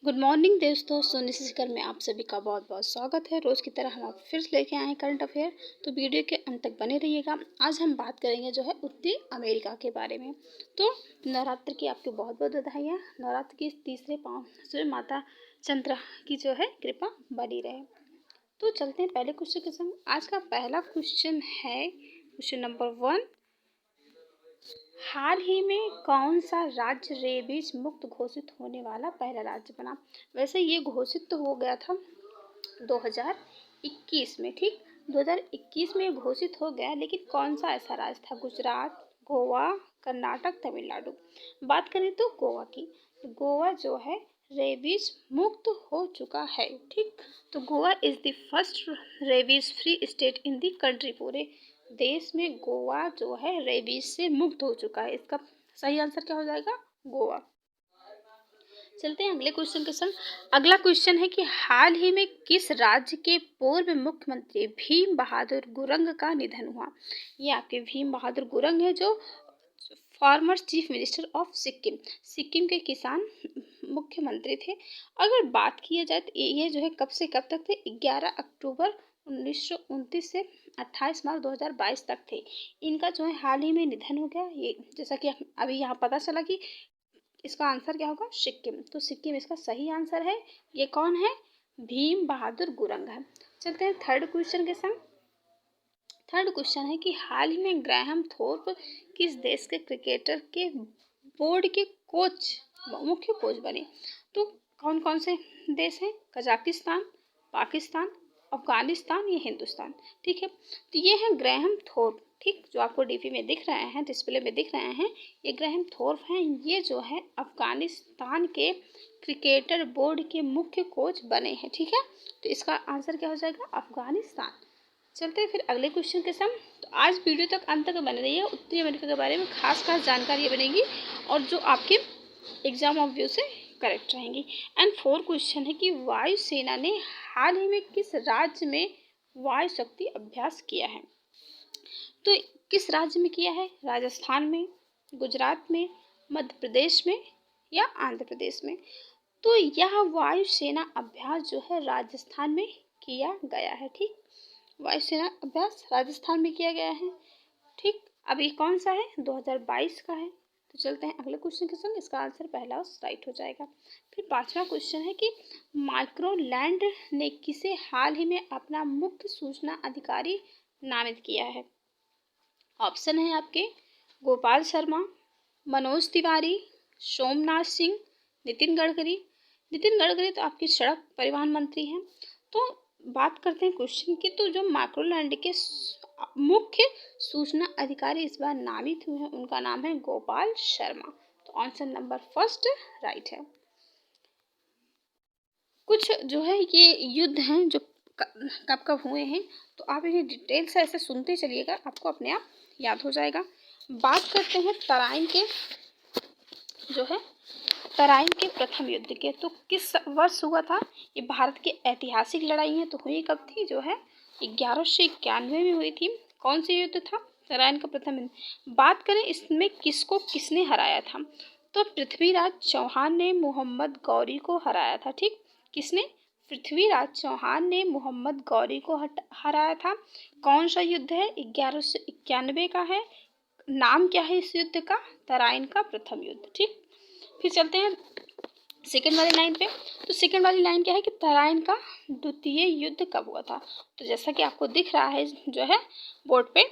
Good morning दोस्तों, सोनी शिखर में आप सभी का बहुत बहुत स्वागत है। रोज़ की तरह हम आप फिर से लेके आए हैं करंट अफेयर, तो वीडियो के अंत तक बने रहिएगा। आज हम बात करेंगे जो है उत्तरी अमेरिका के बारे में। तो नवरात्र की आपको बहुत बहुत बधाइयाँ। नवरात्र की तीसरे पाँव से माता चंद्रा की जो है कृपा बनी रहे। तो चलते हैं पहले क्वेश्चन के संग। आज का पहला क्वेश्चन है क्वेश्चन नंबर 1। हाल ही में कौन सा राज्य रेबीज मुक्त घोषित होने वाला पहला राज्य बना? वैसे ये घोषित तो हो गया था 2021 में, ठीक 2021 में घोषित हो गया, लेकिन कौन सा ऐसा राज्य था? गुजरात, गोवा, कर्नाटक, तमिलनाडु। बात करें तो गोवा की, तो गोवा जो है रेबीज मुक्त हो चुका है, ठीक। तो Goa is the first rabies free state in the country. पूरे देश में गोवा जो है रेबीज से मुक्त हो चुका है। इसका सही आंसर क्या हो जाएगा? गोवा। चलते हैं अगले क्वेश्चन के संग। अगला क्वेश्चन है कि हाल ही में किस राज्य के पूर्व मुख्यमंत्री भीम बहादुर गुरंग का निधन हुआ? ये आपके भीम बहादुर गुरंग है, जो former chief minister of Sikkim, Sikkim के किसान मुख्यमंत्री थे। अगर बात किया जाए तो ये जो है कब से कब तक थे? 11 अक्टूबर 1929 से 28 मार्च 2022 तक थे। इनका जो है हाल ही में निधन हो गया। ये जैसा कि अभी यहाँ पता चला कि इसका आंसर क्या होगा? सिक्किम। तो सिक्किम इसका सही आंसर है। ये कौन है? भीम बहादुर गुरंग है। चलते हैं थर्ड क्वेश्चन के संग। थर्ड क्वेश्चन है कि हाल ही में ग्राहम थोर्प किस देश के क्रिकेटर के बोर्ड के कोच, मुख्य कोच बने? तो कौन कौन से देश हैं? कजाकिस्तान, पाकिस्तान, अफगानिस्तान, या हिंदुस्तान, ठीक है। तो ये है ग्राहम थोर्प, ठीक, जो आपको डीपी में दिख रहे हैं, डिस्प्ले में दिख रहे हैं, ये ग्राहम थोर्प हैं। ये जो है अफगानिस्तान के क्रिकेटर बोर्ड के मुख्य कोच बने हैं, ठीक है। तो इसका आंसर क्या हो जाएगा? अफगानिस्तान। चलते हैं फिर अगले क्वेश्चन के साथ। तो आज वीडियो तक अंत तक बने रहिए। उत्तरी अमेरिका के बारे में खास जानकारी बनेगी और जो आपके एग्जाम ऑफ व्यू से करेक्ट रहेंगी। एंड फोर क्वेश्चन है कि वायुसेना ने हाल ही में किस राज्य में वायु शक्ति अभ्यास किया है? तो किस राज्य में किया है? राजस्थान में, गुजरात में, मध्य प्रदेश में, या आंध्र प्रदेश में? तो यह वायुसेना अभ्यास जो है राजस्थान में किया गया है, ठीक। वायुसेना अभ्यास राजस्थान में किया गया है, ठीक। अभी कौन सा है? 2022 का है। तो चलते हैं अगले क्वेश्चन के संग। इसका आंसर पहला राइट हो जाएगा। फिर पांचवा क्वेश्चन है कि माइक्रोलैंड ने किसे हाल ही में अपना मुख्य सूचना अधिकारी नामित किया है? ऑप्शन है आपके गोपाल शर्मा, मनोज तिवारी, सोमनाथ सिंह, नितिन गडकरी। नितिन गडकरी तो आपके सड़क परिवहन मंत्री हैं। तो बात करते हैं क्वेश्चन की, तो जो माइक्रोलैंड के मुख्य सूचना अधिकारी इस बार नामित हुए हैं, उनका नाम है गोपाल शर्मा। तो ऑप्शन नंबर फर्स्ट राइट है। कुछ जो है ये युद्ध हैं जो कब कब हुए हैं, तो आप इन्हें डिटेल से ऐसे सुनते चलिएगा, आपको अपने आप याद हो जाएगा। बात करते हैं तराइन के, जो है तराइन के प्रथम युद्ध के। तो किस वर्ष हुआ था? ये भारत की ऐतिहासिक लड़ाई है। तो हुई कब थी? जो है 1191 में हुई थी। कौन सी युद्ध था? तराइन का प्रथम युद्ध। बात करें इसमें किसको किसने हराया था, तो पृथ्वीराज चौहान ने मोहम्मद गौरी को हराया था, ठीक। किसने? पृथ्वीराज चौहान ने मोहम्मद गौरी को हराया था। कौन सा युद्ध है? 1191 का है। नाम क्या है इस युद्ध का? तराइन का प्रथम युद्ध, ठीक। फिर चलते हैं सेकेंड वाली लाइन पे। तो सेकेंड वाली लाइन क्या है कि तराइन का द्वितीय युद्ध कब हुआ था? तो जैसा कि आपको दिख रहा है जो है बोर्ड पे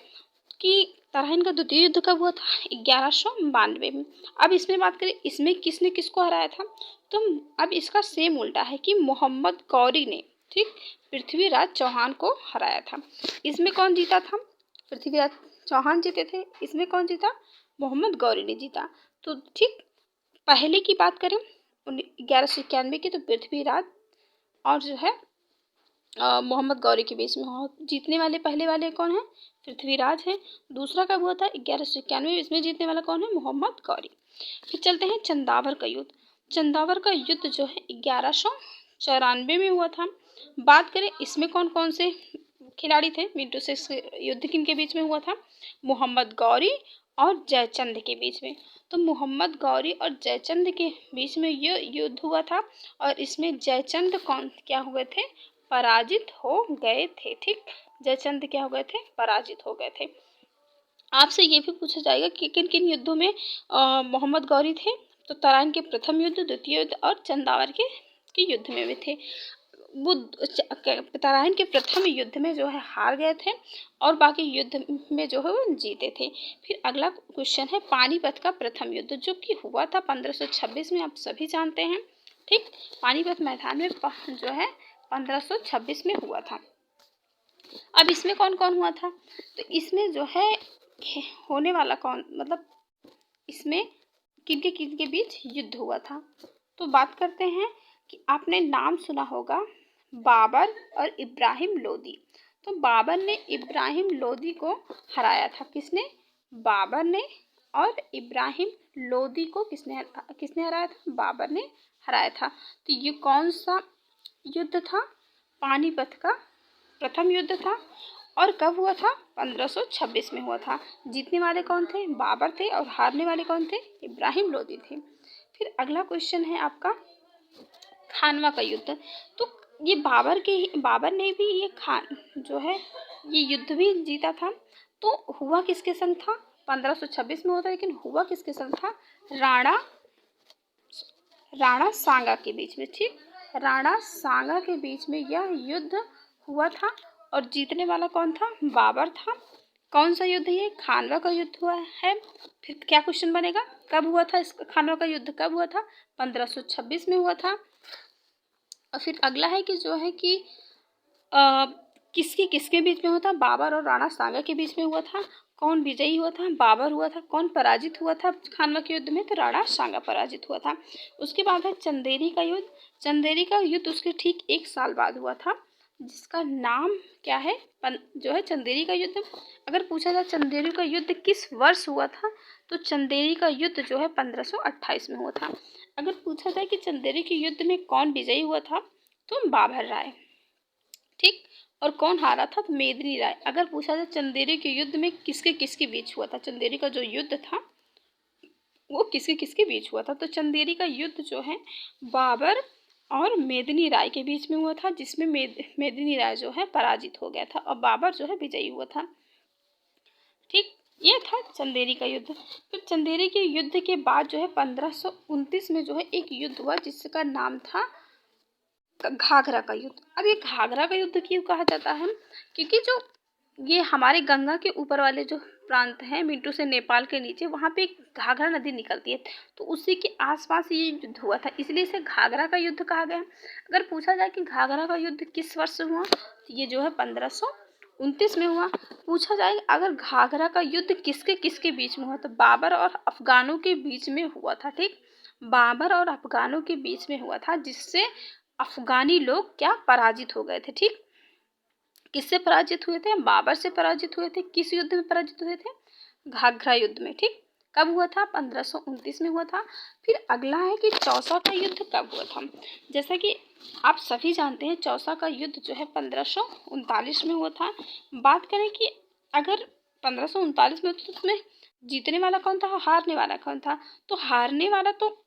कि तराइन का द्वितीय युद्ध कब हुआ था? 1192 में। अब इसमें बात करें, इसमें किसने किसको हराया था? तो अब इसका सेम उल्टा है कि मोहम्मद गौरी ने, ठीक, पृथ्वीराज चौहान को हराया था। इसमें कौन जीता था? पृथ्वीराज चौहान जीते थे। इसमें कौन जीता? मोहम्मद गौरी ने जीता। तो ठीक, पहले की बात करें 1191 की, तो पृथ्वीराज और जो है मोहम्मद गौरी के बीच में हो। जीतने वाले पहले वाले कौन है? पृथ्वीराज है। दूसरा कब हुआ था? 1191। इसमें जीतने वाला कौन है? मोहम्मद गौरी। फिर चलते हैं चंदावर का युद्ध। चंदावर का युद्ध जो है 1194 में हुआ था। बात करें इसमें कौन कौन से खिलाड़ी थे मिंटू से युद्ध किन के बीच में हुआ था? मोहम्मद गौरी और जयचंद के बीच में। तो मोहम्मद गौरी और जयचंद के बीच में ये युद्ध हुआ था और इसमें जयचंद कौन क्या हुए थे? पराजित हो गए थे। ठीक, जयचंद क्या हो गए थे? पराजित हो गए थे। आपसे ये भी पूछा जाएगा कि किन किन युद्धों में मोहम्मद गौरी थे? तो तराइन के प्रथम युद्ध, द्वितीय युद्ध और चंदावर के युद्ध में भी थे। वो तराइन के प्रथम युद्ध में जो है हार गए थे और बाकी युद्ध में जो है वो जीते थे। फिर अगला क्वेश्चन है पानीपत का प्रथम युद्ध जो कि हुआ था 1526 में, आप सभी जानते हैं। ठीक, पानीपत मैदान में जो है 1526 में हुआ था। अब इसमें कौन कौन हुआ था? तो इसमें जो है होने वाला कौन, मतलब इसमें किनके बीच युद्ध हुआ था? तो बात करते हैं कि आपने नाम सुना होगा बाबर और इब्राहिम लोदी। तो बाबर ने इब्राहिम लोदी को हराया था। किसने? बाबर ने। और इब्राहिम लोदी को किसने हराया था? बाबर ने हराया था। तो ये कौन सा युद्ध था? पानीपत का प्रथम युद्ध था। और कब हुआ था? 1526 में हुआ था। जीतने वाले कौन थे? बाबर थे। और हारने वाले कौन थे? इब्राहिम लोदी थे। फिर अगला क्वेश्चन है आपका खानवा का युद्ध। तो ये बाबर ने भी ये जो है ये युद्ध भी जीता था। तो हुआ किसके संग था? 1526 में होता, लेकिन हुआ किसके संग था? राणा सांगा के बीच में। ठीक, राणा सांगा के बीच में यह युद्ध हुआ था और जीतने वाला कौन था? बाबर था। कौन सा युद्ध? ये खानवा का युद्ध हुआ है। फिर क्या क्वेश्चन बनेगा? कब हुआ था? इस खानवा का युद्ध कब हुआ था? 1526 में हुआ था। और फिर अगला है कि जो है कि किसके बीच में हुआ था? बाबर और राणा सांगा के बीच में हुआ था। कौन विजयी हुआ था? बाबर हुआ था। कौन पराजित हुआ था खानवा के युद्ध में? तो राणा सांगा पराजित हुआ था। उसके बाद है चंदेरी का युद्ध। चंदेरी का युद्ध उसके ठीक 1 साल बाद हुआ था, जिसका नाम क्या है? जो है चंदेरी का युद्ध। अगर पूछा जाए चंदेरी का युद्ध किस वर्ष हुआ था, तो चंदेरी का युद्ध जो है 1528 में हुआ था। अगर पूछा जाए कि चंदेरी के युद्ध में कौन विजयी हुआ था, तो बाबर राय। ठीक, और कौन हारा था? तो मेदिनी राय। अगर पूछा जाए चंदेरी के युद्ध में किसके बीच हुआ था, चंदेरी का जो युद्ध था वो किसके बीच हुआ था, तो चंदेरी का युद्ध जो है बाबर और मेदिनी राय के बीच में हुआ था, जिसमें मेदिनी राय जो है पराजित हो गया था और बाबर जो है विजयी हुआ था। ठीक, ये था चंदेरी का युद्ध। फिर चंदेरी के युद्ध के बाद जो है 1529 में जो है एक युद्ध हुआ जिसका नाम था घाघरा का युद्ध। अब ये घाघरा का युद्ध क्यों कहा जाता है? क्योंकि जो ये हमारे गंगा के ऊपर वाले जो प्रांत हैं, मिंटू से नेपाल के नीचे, वहाँ पे एक घाघरा नदी निकलती है, तो उसी के आसपास ये युद्ध हुआ था, इसलिए इसे घाघरा का युद्ध कहा गया। अगर पूछा जाए कि घाघरा का युद्ध किस वर्ष हुआ, तो ये जो है 1529 में हुआ। पूछा जाए अगर घाघरा का युद्ध किसके बीच में हुआ, तो बाबर और अफगानों के बीच में हुआ था। ठीक, बाबर और अफगानों के बीच में हुआ था, जिससे अफगानी लोग क्या पराजित हो गए थे। ठीक, किससे पराजित हुए थे? बाबर से पराजित हुए थे। किस युद्ध में पराजित हुए थे? घाघरा युद्ध में। ठीक, कब हुआ था? 1529 में हुआ था। फिर अगला है कि चौसा का युद्ध कब हुआ था? जैसा कि आप सभी जानते हैं चौसा का युद्ध जो है 1539 में हुआ था। बात करें कि अगर 1539 में तो उसमें जीतने वाला कौन था, हारने वाला कौन था? तो हारने वाला तो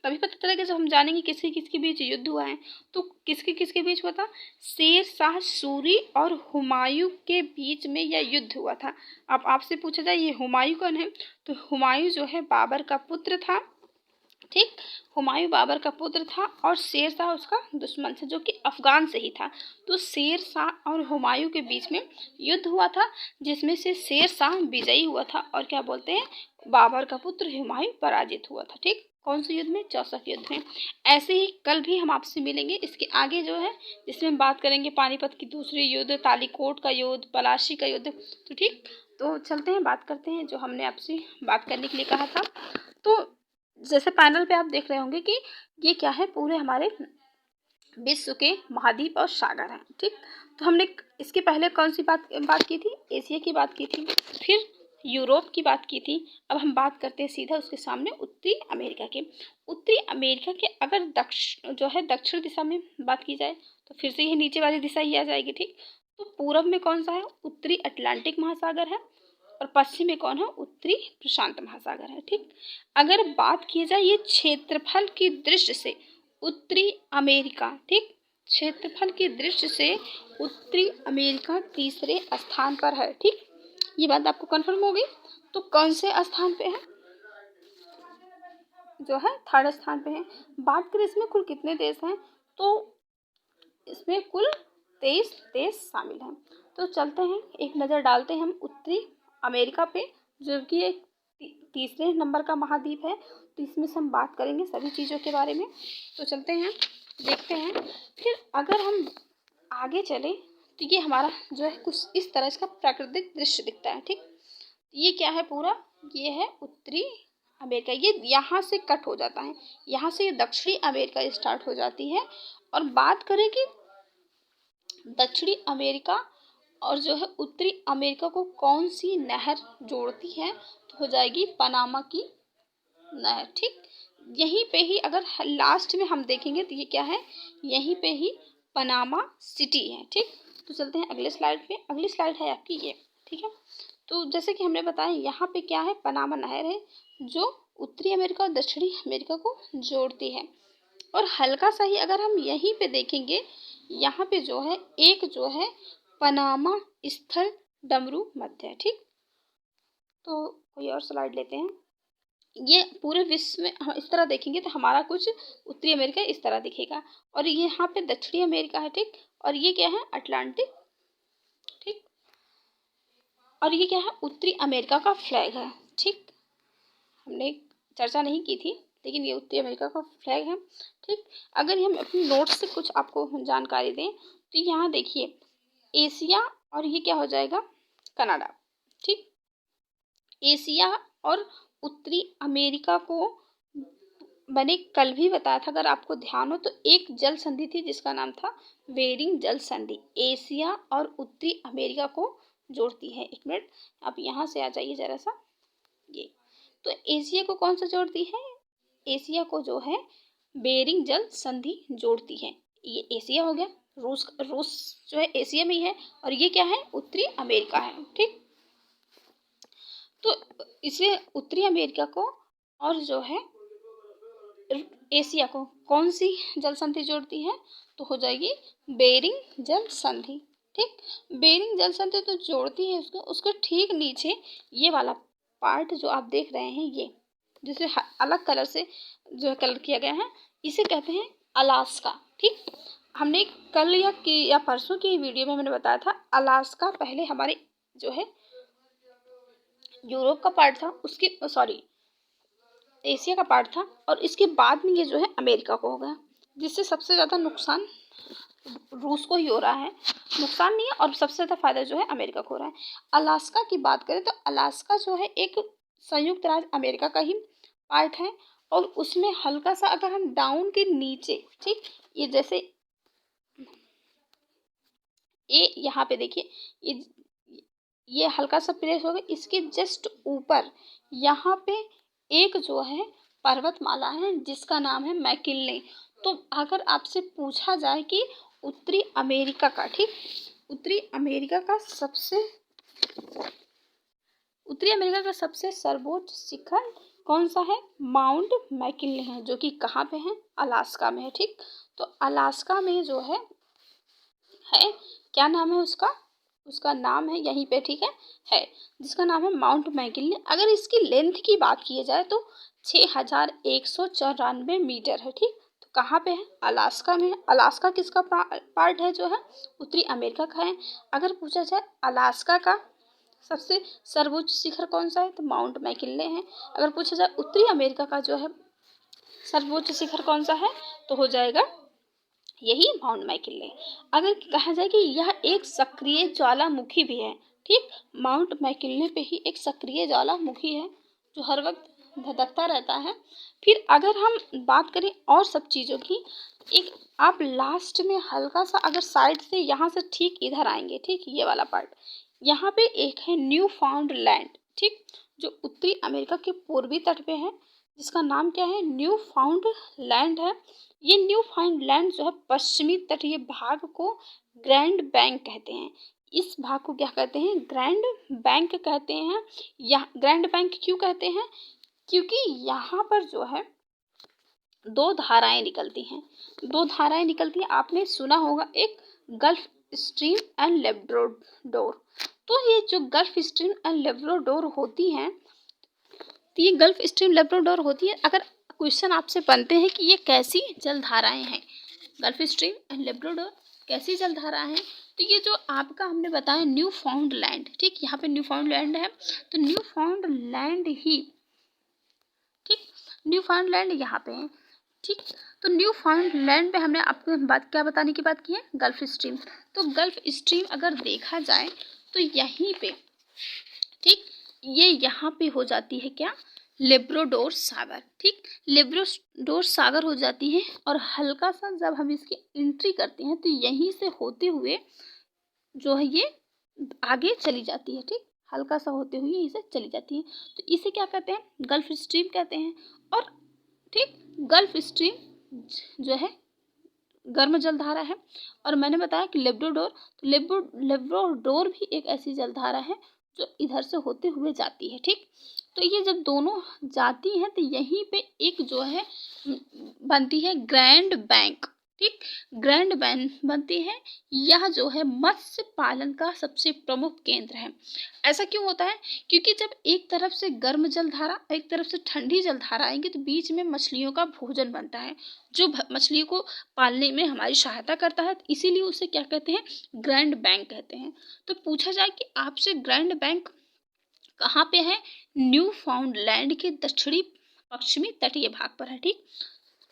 तभी पता चलेगा जब हम जानेंगे किसके बीच युद्ध हुआ है। तो किसके बीच हुआ था? शेर शाह सूरी और हुमायूं के बीच में यह युद्ध हुआ था। अब आपसे पूछा जाए ये हुमायूं कौन है, तो हुमायूं जो है बाबर का पुत्र था। ठीक, हुमायूं बाबर का पुत्र था और शेर शाह उसका दुश्मन था, जो कि अफगान से ही था। तो शेर शाह और हुमायूं के बीच में युद्ध हुआ था, जिसमें से शेर शाह विजयी हुआ था और क्या बोलते हैं, बाबर का पुत्र हुमायूं पराजित हुआ था। ठीक, कौन से युद्ध में? चौसा के युद्ध में। ऐसे ही कल भी हम आपसे मिलेंगे इसके आगे जो है, जिसमें हम बात करेंगे पानीपत की दूसरी युद्ध, तालीकोट का युद्ध, पलाशी का युद्ध। तो ठीक, तो चलते हैं बात करते हैं जो हमने आपसे बात करने के लिए कहा था। तो जैसे पैनल पे आप देख रहे होंगे कि ये क्या है, पूरे हमारे विश्व के महाद्वीप और सागर हैं। ठीक, तो हमने इसके पहले कौन सी बात की थी? एशिया की बात की थी, फिर यूरोप की बात की थी। अब हम बात करते हैं सीधा उसके सामने उत्तरी अमेरिका के। उत्तरी अमेरिका के अगर दक्षिण दिशा में बात की जाए, तो फिर से ये नीचे वाली दिशा ही आ जाएगी। ठीक, तो पूरब में कौन सा है? उत्तरी अटलांटिक महासागर है और पश्चिम में कौन है? उत्तरी प्रशांत महासागर है। ठीक, अगर बात की जाए ये क्षेत्रफल की दृष्टि से उत्तरी अमेरिका, ठीक, क्षेत्रफल की दृष्टि से उत्तरी अमेरिका तीसरे स्थान पर है। ठीक, ये बात आपको कंफर्म हो गई। तो कौन से स्थान पे है? जो है थर्ड स्थान पे है। बात करें इसमें कुल कितने देश हैं, तो इसमें कुल 23 देश शामिल हैं। तो चलते हैं, एक नज़र डालते हैं हम उत्तरी अमेरिका पे, जो कि एक तीसरे नंबर का महाद्वीप है। तो इसमें से हम बात करेंगे सभी चीज़ों के बारे में। तो चलते हैं, देखते हैं। फिर अगर हम आगे चले तो ये हमारा जो है कुछ इस तरह इसका प्राकृतिक दृश्य दिखता है। ठीक, ये क्या है? पूरा ये है उत्तरी अमेरिका। ये यहाँ से कट हो जाता है, यहाँ से दक्षिणी अमेरिका स्टार्ट हो जाती है। और बात करें कि दक्षिणी अमेरिका और जो है उत्तरी अमेरिका को कौन सी नहर जोड़ती है, तो हो जाएगी पनामा की नहर। ठीक, यहीं पे ही अगर लास्ट में हम देखेंगे तो ये क्या है? यहीं पे ही पनामा सिटी है। ठीक, तो चलते हैं अगले स्लाइड पे। अगली स्लाइड है आपकी ये। ठीक है, तो जैसे कि हमने बताया यहाँ पे क्या है? पनामा नहर है जो उत्तरी अमेरिका और दक्षिणी अमेरिका को जोड़ती है। और हल्का सा ही अगर हम यहीं पे देखेंगे, यहाँ पे जो है एक जो है पनामा स्थल डमरू मध्य है। ठीक, तो कोई और स्लाइड लेते हैं। ये पूरे विश्व में हम इस तरह देखेंगे तो हमारा कुछ उत्तरी अमेरिका इस तरह दिखेगा, और ये यहाँ पे दक्षिणी अमेरिका है। ठीक, और ये क्या है? अटलांटिक। ठीक, और ये क्या है? उत्तरी अमेरिका का फ्लैग है। ठीक, हमने चर्चा नहीं की थी, लेकिन ये उत्तरी अमेरिका का फ्लैग है। ठीक, अगर हम अपने नोट्स से कुछ आपको जानकारी दें तो यहाँ देखिए एशिया, और ये क्या हो जाएगा? कनाडा। ठीक, एशिया और उत्तरी अमेरिका को मैंने कल भी बताया था, अगर आपको ध्यान हो तो, एक जल संधि थी जिसका नाम था बेरिंग जल संधि, एशिया और उत्तरी अमेरिका को जोड़ती है। एक मिनट, आप यहाँ से आ जाइए जरा सा। ये तो एशिया को कौन सा जोड़ती है? एशिया को जो है बेरिंग जल संधि जोड़ती है। ये एशिया हो गया, रूस जो है एशिया में ही है, और ये क्या है? उत्तरी अमेरिका है। ठीक, तो इसे उत्तरी अमेरिका को और जो है एशिया को कौन सी जल संधि जोड़ती है, तो हो जाएगी बेरिंग जल संधि। ठीक, बेरिंग जल संधि तो जोड़ती है उसको, उसके ठीक नीचे ये वाला पार्ट जो आप देख रहे हैं, ये जिसे अलग कलर से जो है कलर किया गया है, इसे कहते हैं अलास्का। ठीक, हमने कल या परसों की वीडियो में मैंने बताया था, अलास्का पहले हमारे जो है यूरोप का पार्ट था, उसकी सॉरी एशिया का पार्ट था, और इसके बाद में ये जो है अमेरिका को हो गया, जिससे सबसे ज़्यादा नुकसान रूस को ही हो रहा है। नुकसान नहीं है, और सबसे ज़्यादा फायदा जो है अमेरिका को हो रहा है। अलास्का की बात करें तो अलास्का जो है एक संयुक्त राज्य अमेरिका का ही पार्ट है, और उसमें हल्का सा अगर हम डाउन के नीचे, ठीक, ये जैसे ये यहाँ पे देखिए, ये हल्का सा प्लेस होगा, इसके जस्ट ऊपर यहाँ पे एक जो है पर्वतमाला है जिसका नाम है मैकिन्ले। तो अगर आपसे पूछा जाए कि उत्तरी अमेरिका का, ठीक, उत्तरी अमेरिका का सबसे सर्वोच्च शिखर कौन सा है? माउंट मैकिन्ले है, जो कि कहाँ पे है? अलास्का में है। ठीक, तो अलास्का में जो है क्या नाम है उसका नाम है यहीं पे, ठीक है जिसका नाम है माउंट मैकिन्ले। अगर इसकी लेंथ की बात की जाए तो 6194 मीटर है। ठीक, तो कहाँ पे है? अलास्का में है। अलास्का किसका पार्ट है? जो है उत्तरी अमेरिका का है। अगर पूछा जाए अलास्का का सबसे सर्वोच्च शिखर कौन सा है, तो माउंट मैकिन्ले है। अगर पूछा जाए उत्तरी अमेरिका का जो है सर्वोच्च शिखर कौन सा है, तो हो जाएगा यही माउंट मैकिन्ले। अगर कहा जाए कि यह एक सक्रिय ज्वालामुखी भी है, ठीक, माउंट मैकिन्ले पे ही एक सक्रिय ज्वालामुखी है जो हर वक्त धधकता रहता है। फिर अगर हम बात करें और सब चीज़ों की, एक आप लास्ट में हल्का सा अगर साइड से यहाँ से ठीक इधर आएंगे, ठीक, ये वाला पार्ट, यहाँ पे एक है न्यू फाउंड लैंड, ठीक, जो उत्तरी अमेरिका के पूर्वी तट पे है, जिसका नाम क्या है? न्यू फाउंड लैंड है। ये न्यू फाउंड लैंड जो है पश्चिमी तटीय भाग को ग्रैंड बैंक कहते हैं। इस भाग को क्या कहते हैं? ग्रैंड बैंक कहते हैं। यह ग्रैंड बैंक क्यों कहते हैं? क्योंकि यहाँ पर जो है दो धाराएं निकलती हैं। दो धाराएं निकलती हैं, आपने सुना होगा, एक गल्फ स्ट्रीम एंड लेब्राडोर। तो ये जो गल्फ स्ट्रीम एंड लेब्राडोर होती हैं, तो ये गल्फ स्ट्रीम लेब्राडोर होती है। अगर क्वेश्चन आपसे बनते हैं कि ये कैसी जलधाराएं हैं, गल्फ स्ट्रीम एंड लेब्राडोर कैसी जलधारा है, तो ये जो आपका हमने बताया न्यू फाउंड लैंड, ठीक, यहाँ पे न्यू फाउंड लैंड है, तो न्यू फाउंड लैंड ही, ठीक, न्यू फाउंड लैंड यहाँ पे है, ठीक। तो न्यू फाउंड लैंड पे हमने आपको बात क्या बताने की बात की है? Gulf stream. तो गल्फ स्ट्रीम अगर देखा जाए तो यहीं पे, ठीक, ये यहाँ पे हो जाती है क्या? लेब्राडोर सागर, ठीक, लेब्राडोर सागर हो जाती है। और हल्का सा जब हम इसकी एंट्री करते हैं तो यहीं से होते हुए जो है ये आगे चली जाती है, ठीक, हल्का सा होते हुए यहीं से चली जाती है। तो इसे क्या कहते हैं? गल्फ स्ट्रीम कहते हैं। और ठीक, गल्फ स्ट्रीम जो है गर्म जलधारा है। और मैंने बताया कि लेब्राडोर, तो लेब्राडोर भी एक ऐसी जलधारा है जो इधर से होते हुए जाती है, ठीक। तो ये जब दोनों जाती हैं तो यहीं पे एक जो है बनती है ग्रैंड बैंक, ठीक, ग्रैंड बैंक बनती है। यह जो है मत्स्य पालन का सबसे प्रमुख केंद्र है। ऐसा क्यों होता है? क्योंकि जब एक तरफ से गर्म जलधारा, एक तरफ से ठंडी जलधारा आएंगी तो बीच में मछलियों का भोजन बनता है, जो मछलियों को पालने में हमारी सहायता करता है। तो इसीलिए उसे क्या कहते हैं? ग्रैंड बैंक कहते हैं। तो पूछा जाए कि आपसे ग्रैंड बैंक कहाँ पे है? न्यू फाउंड लैंड के दक्षिणी पश्चिमी तटीय भाग पर है, ठीक,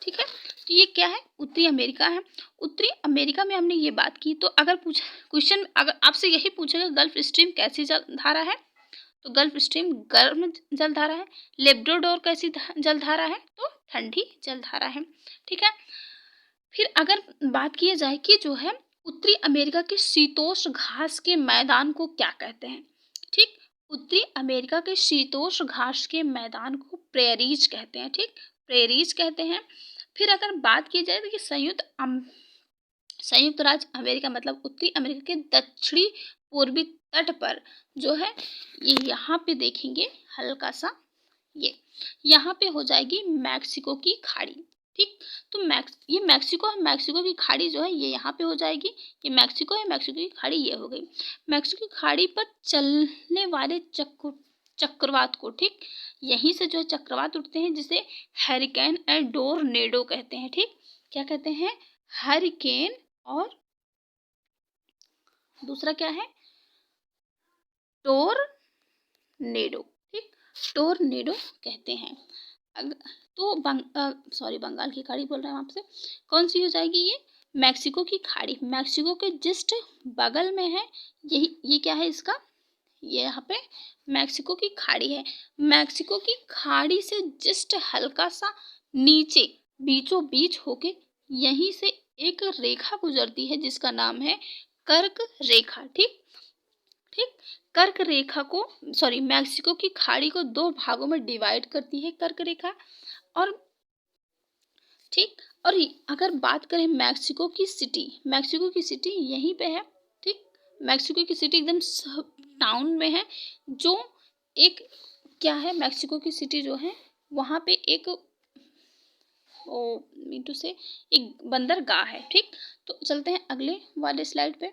ठीक है। तो ये क्या है? उत्तरी अमेरिका है। उत्तरी अमेरिका में हमने ये बात की। तो अगर पूछा क्वेश्चन, अगर आपसे यही पूछेगा गल्फ स्ट्रीम कैसी जलधारा है, तो गल्फ स्ट्रीम गर्म जलधारा है। लेब्राडोर कैसी जलधारा है? तो ठंडी जलधारा है, ठीक है। फिर अगर बात की जाए कि जो है उत्तरी अमेरिका के शीतोष्ण घास के मैदान को क्या कहते हैं, ठीक, उत्तरी अमेरिका के शीतोष्ण घास के मैदान को प्रेरीज कहते हैं, ठीक, प्रेरीज कहते हैं। फिर अगर बात की जाए तो कि संयुक्त राज्य अमेरिका मतलब उत्तरी अमेरिका के दक्षिणी पूर्वी तट पर जो है ये यहाँ पे देखेंगे हल्का सा, ये यहाँ पे हो जाएगी मैक्सिको की खाड़ी, ठीक। तो ये मैक्सिको की खाड़ी जो है ये यहाँ पे हो जाएगी। ये मैक्सिको है, मैक्सिको की खाड़ी ये हो गई। मैक्सिको की खाड़ी पर चलने वाले चक्रवात को, ठीक, यहीं से जो है चक्रवात उठते हैं जिसे हरिकेन एंड टोरनेडो कहते हैं, ठीक। क्या कहते हैं? हरिकेन, और दूसरा क्या है? टोरनेडो, ठीक, टोरनेडो कहते हैं। तो बंगाल की खाड़ी बोल रहे हैं आपसे, कौन सी हो जाएगी ये? मैक्सिको की खाड़ी। मैक्सिको के जस्ट बगल में है, यही ये क्या है इसका? ये यहाँ पे मैक्सिको की खाड़ी है। मैक्सिको की खाड़ी से जस्ट हल्का सा नीचे बीचों बीच होके यहीं से एक रेखा गुजरती है जिसका नाम है कर्क रेखा, ठीक, ठीक। कर्क रेखा को, सॉरी, मैक्सिको की खाड़ी को दो भागों में डिवाइड करती है कर्क रेखा। और ठीक, और अगर बात करें मैक्सिको की सिटी यहीं पे है, ठीक, मैक्सिको की सिटी एकदम टाउन में है। जो एक क्या है, मैक्सिको की सिटी जो है वहाँ पे एक मीटू से एक बंदरगाह है, ठीक। तो चलते हैं अगले वाले स्लाइड पे।